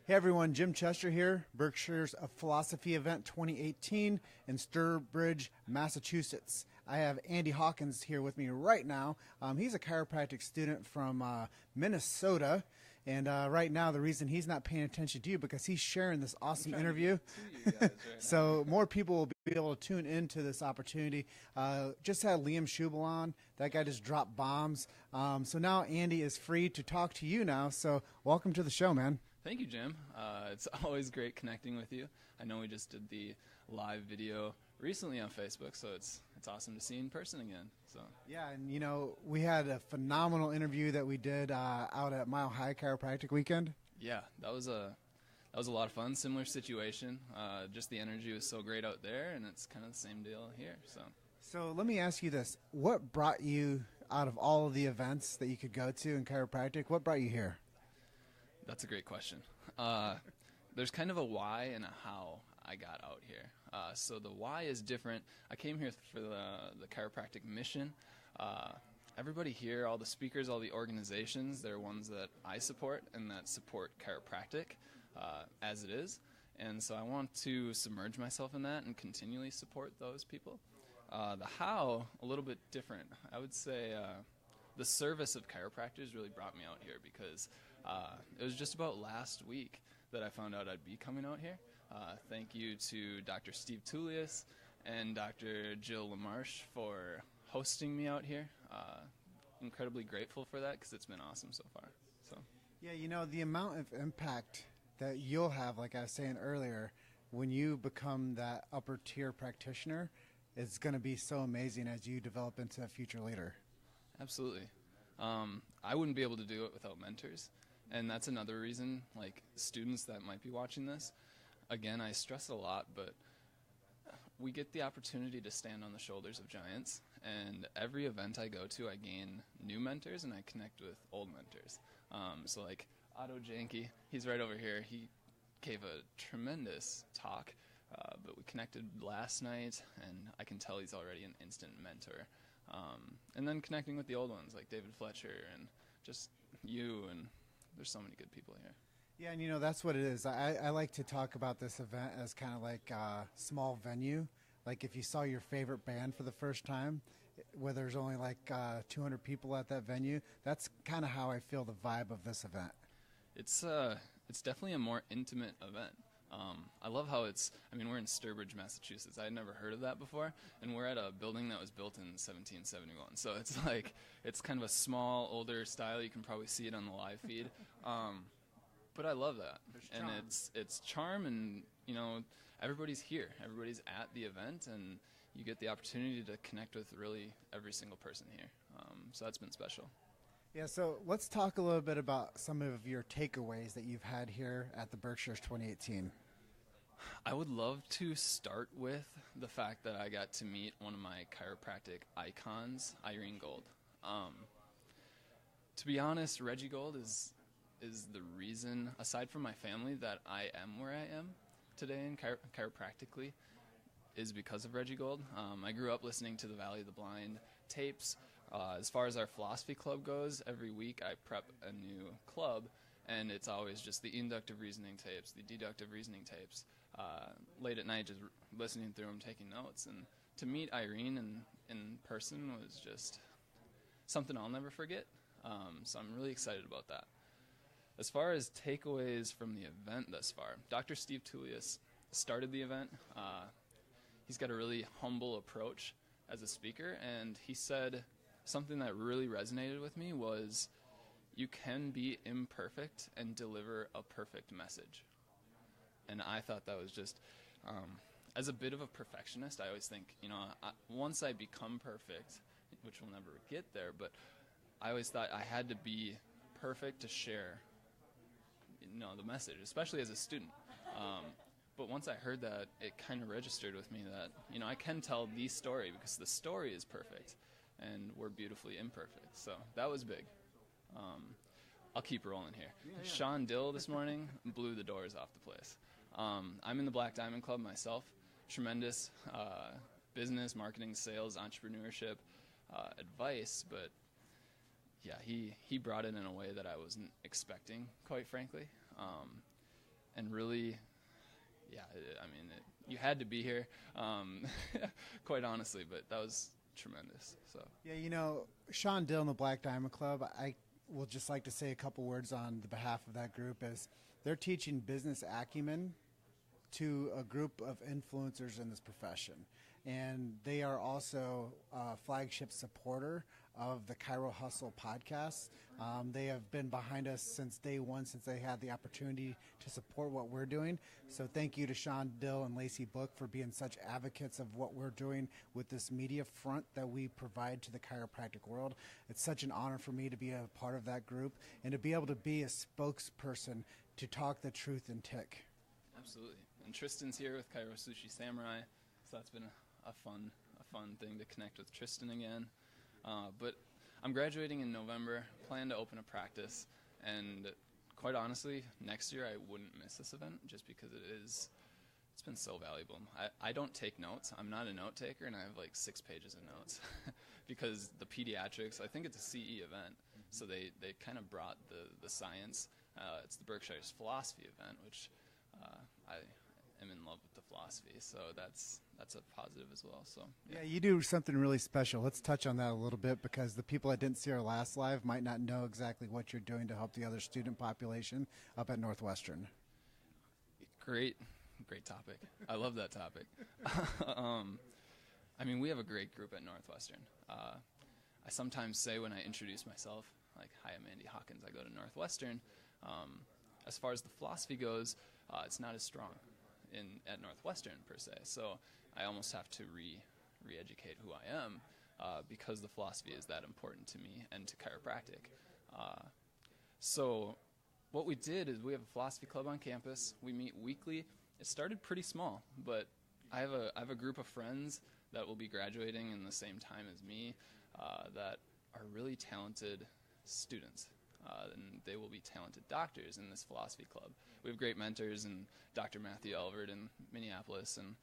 Hey everyone, Jim Chester here, Berkshires of Philosophy Event 2018 in Sturbridge, Massachusetts. I have Andy Hawkins here with me right now. He's a chiropractic student from Minnesota, and right now the reason he's not paying attention to you because he's sharing this awesome interview. So more people will be able to tune into this opportunity. Just had Liam Schubel on. That guy just dropped bombs. So now Andy is free to talk to you now. So welcome to the show, man. Thank you, Jim. It's always great connecting with you. I know we just did the live video recently on Facebook, so it's awesome to see you in person again. So yeah, and you know, we had a phenomenal interview that we did out at Mile High Chiropractic Weekend. Yeah, that was a lot of fun. Similar situation. Just the energy was so great out there, and it's kind of the same deal here. So let me ask you this: what brought you out of all of the events that you could go to in chiropractic? What brought you here? That's a great question. There's kind of a why and a how I got out here. So the why is different. I came here for the chiropractic mission. Everybody here, all the speakers, all the organizations, they're ones that I support and that support chiropractic as it is. And so I want to submerge myself in that and continually support those people. The how, a little bit different. I would say the service of chiropractors really brought me out here because it was just about last week that I found out I'd be coming out here. Thank you to Dr. Steve Tullius and Dr. Jill LaMarche for hosting me out here. Incredibly grateful for that because it's been awesome so far. So yeah, you know, the amount of impact that you'll have, like I was saying earlier, when you become that upper tier practitioner, it's going to be so amazing as you develop into a future leader. Absolutely. I wouldn't be able to do it without mentors. And that's another reason, like students that might be watching this, again, I stress it a lot, but we get the opportunity to stand on the shoulders of giants. And every event I go to, I gain new mentors and I connect with old mentors. So like Otto Janke, he's right over here. He gave a tremendous talk, but we connected last night, and I can tell he's already an instant mentor. And then connecting with the old ones like David Fletcher and just you, and there's so many good people here. Yeah, and you know, that's what it is. I like to talk about this event as kind of like a small venue. Like if you saw your favorite band for the first time, where there's only like 200 people at that venue, that's kind of how I feel the vibe of this event. It's definitely a more intimate event. I love how we're in Sturbridge, Massachusetts. I had never heard of that before, and we're at a building that was built in 1771. So it's kind of a small, older style. You can probably see it on the live feed. But I love that. And it's charm, and, you know, everybody's here. Everybody's at the event, and you get the opportunity to connect with really every single person here. So that's been special. Yeah, so let's talk a little bit about some of your takeaways that you've had here at the Berkshires 2018. I would love to start with the fact that I got to meet one of my chiropractic icons, Irene Gold. To be honest, Reggie Gold is the reason, aside from my family, that I am where I am today in chiropractically, is because of Reggie Gold. I grew up listening to the Valley of the Blind tapes. As far as our philosophy club goes, every week I prep a new club, and it's always just the inductive reasoning tapes, the deductive reasoning tapes. Late at night, just listening through them, taking notes. And to meet Irene in person was just something I'll never forget. So I'm really excited about that. As far as takeaways from the event thus far, Dr. Steve Tullius started the event. He's got a really humble approach as a speaker, and he said something that really resonated with me was, you can be imperfect and deliver a perfect message. And I thought that was just, as a bit of a perfectionist, I always think, you know, once I become perfect, which will never get there, but I always thought I had to be perfect to share, you know, the message, especially as a student. But once I heard that, it kind of registered with me that, you know, I can tell the story because the story is perfect and we're beautifully imperfect. So that was big. I'll keep rolling here. Yeah. Sean Dill this morning blew the doors off the place. I'm in the Black Diamond Club myself. Tremendous business, marketing, sales, entrepreneurship advice, but yeah, he brought it in a way that I wasn't expecting, quite frankly. and really, yeah, you had to be here, quite honestly, but that was tremendous. So Yeah, Sean Dill and the Black Diamond Club, I will just like to say a couple words on the behalf of that group. Is they're teaching business acumen to a group of influencers in this profession. And they are also a flagship supporter of the Cairo Hustle podcast. They have been behind us since day one, since they had the opportunity to support what we're doing. So thank you to Sean Dill and Lacey Book for being such advocates of what we're doing with this media front that we provide to the chiropractic world. It's such an honor for me to be a part of that group and to be able to be a spokesperson to talk the truth in tick. Absolutely. And Tristan's here with Cairo Sushi Samurai, so that's been a fun thing to connect with Tristan again. But I'm graduating in November, plan to open a practice, and quite honestly, next year I wouldn't miss this event just because it's been so valuable. I don't take notes. I'm not a note taker, and I have like 6 pages of notes because the pediatrics, I think it's a CE event, so they kind of brought the science. It's the Berkshires philosophy event, which I am in love with the philosophy, so that's a positive as well. So yeah, you do something really special. Let's touch on that a little bit because the people that didn't see our last live might not know exactly what you're doing to help the other student population up at Northwestern. Great topic. I love that topic. We have a great group at Northwestern. I sometimes say when I introduce myself, like, "Hi, I'm Andy Hawkins. I go to Northwestern." As far as the philosophy goes, it's not as strong at Northwestern per se. So I almost have to re-educate who I am because the philosophy is that important to me and to chiropractic. So what we did is we have a philosophy club on campus. We meet weekly. It started pretty small, but I have a group of friends that will be graduating in the same time as me that are really talented students. And they will be talented doctors in this philosophy club. We have great mentors, and Dr. Matthew Elvert in Minneapolis, and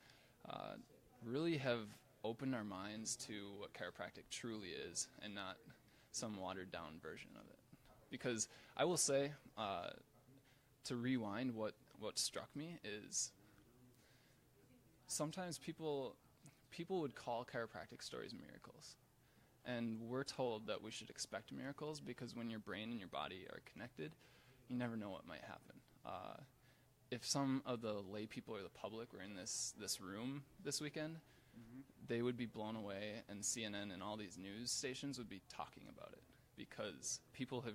really have opened our minds to what chiropractic truly is and not some watered-down version of it. Because I will say, to rewind, what struck me is sometimes people would call chiropractic stories miracles. And we're told that we should expect miracles because when your brain and your body are connected, you never know what might happen. If some of the lay people or the public were in this room this weekend, they would be blown away, and CNN and all these news stations would be talking about it because people have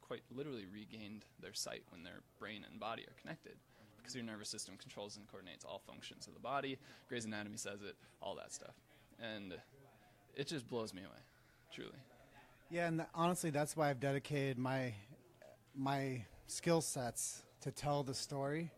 quite literally regained their sight when their brain and body are connected because your nervous system controls and coordinates all functions of the body. Grey's Anatomy says it, all that stuff. And it just blows me away, truly. Yeah, and honestly, that's why I've dedicated my skill sets to tell the story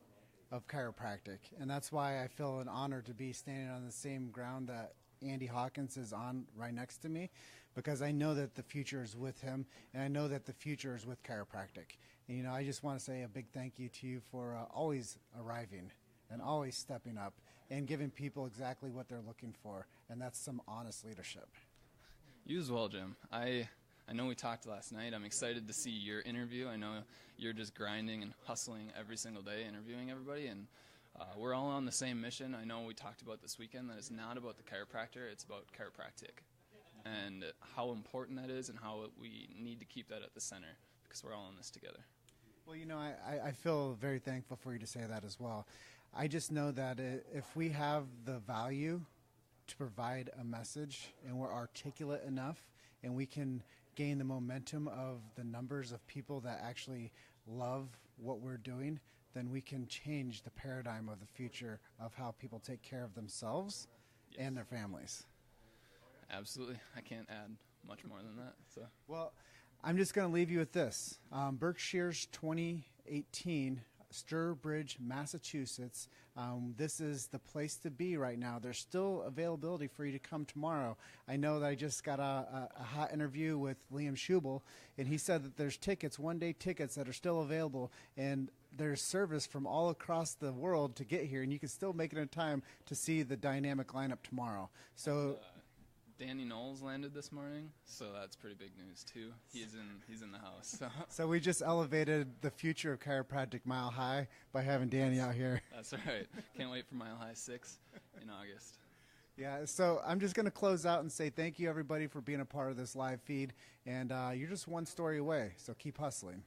of chiropractic. And that's why I feel an honor to be standing on the same ground that Andy Hawkins is on right next to me, because I know that the future is with him, and I know that the future is with chiropractic. And, I just want to say a big thank you to you for always arriving and always stepping up and giving people exactly what they're looking for, and that's some honest leadership. You as well, Jim. I know we talked last night. I'm excited to see your interview. I know you're just grinding and hustling every single day, interviewing everybody, and we're all on the same mission. I know we talked about this weekend that it's not about the chiropractor, it's about chiropractic, and how important that is and how we need to keep that at the center because we're all in this together. Well, I feel very thankful for you to say that as well. I just know that if we have the value to provide a message and we're articulate enough and we can gain the momentum of the numbers of people that actually love what we're doing, then we can change the paradigm of the future of how people take care of themselves and their families. Absolutely. I can't add much more than that. So. Well, I'm just going to leave you with this. Berkshires 2018, Sturbridge, Massachusetts. This is the place to be right now. There's still availability for you to come tomorrow. I know that I just got a hot interview with Liam Schubel, and he said that there's tickets, one-day tickets that are still available, and there's service from all across the world to get here, and you can still make it in time to see the dynamic lineup tomorrow. So Danny Knowles landed this morning, so that's pretty big news too. He's in the house. So. So we just elevated the future of chiropractic Mile High by having Danny out here. That's right. Can't wait for Mile High 6 in August. Yeah, so I'm just going to close out and say thank you, everybody, for being a part of this live feed. And you're just one story away, so keep hustling.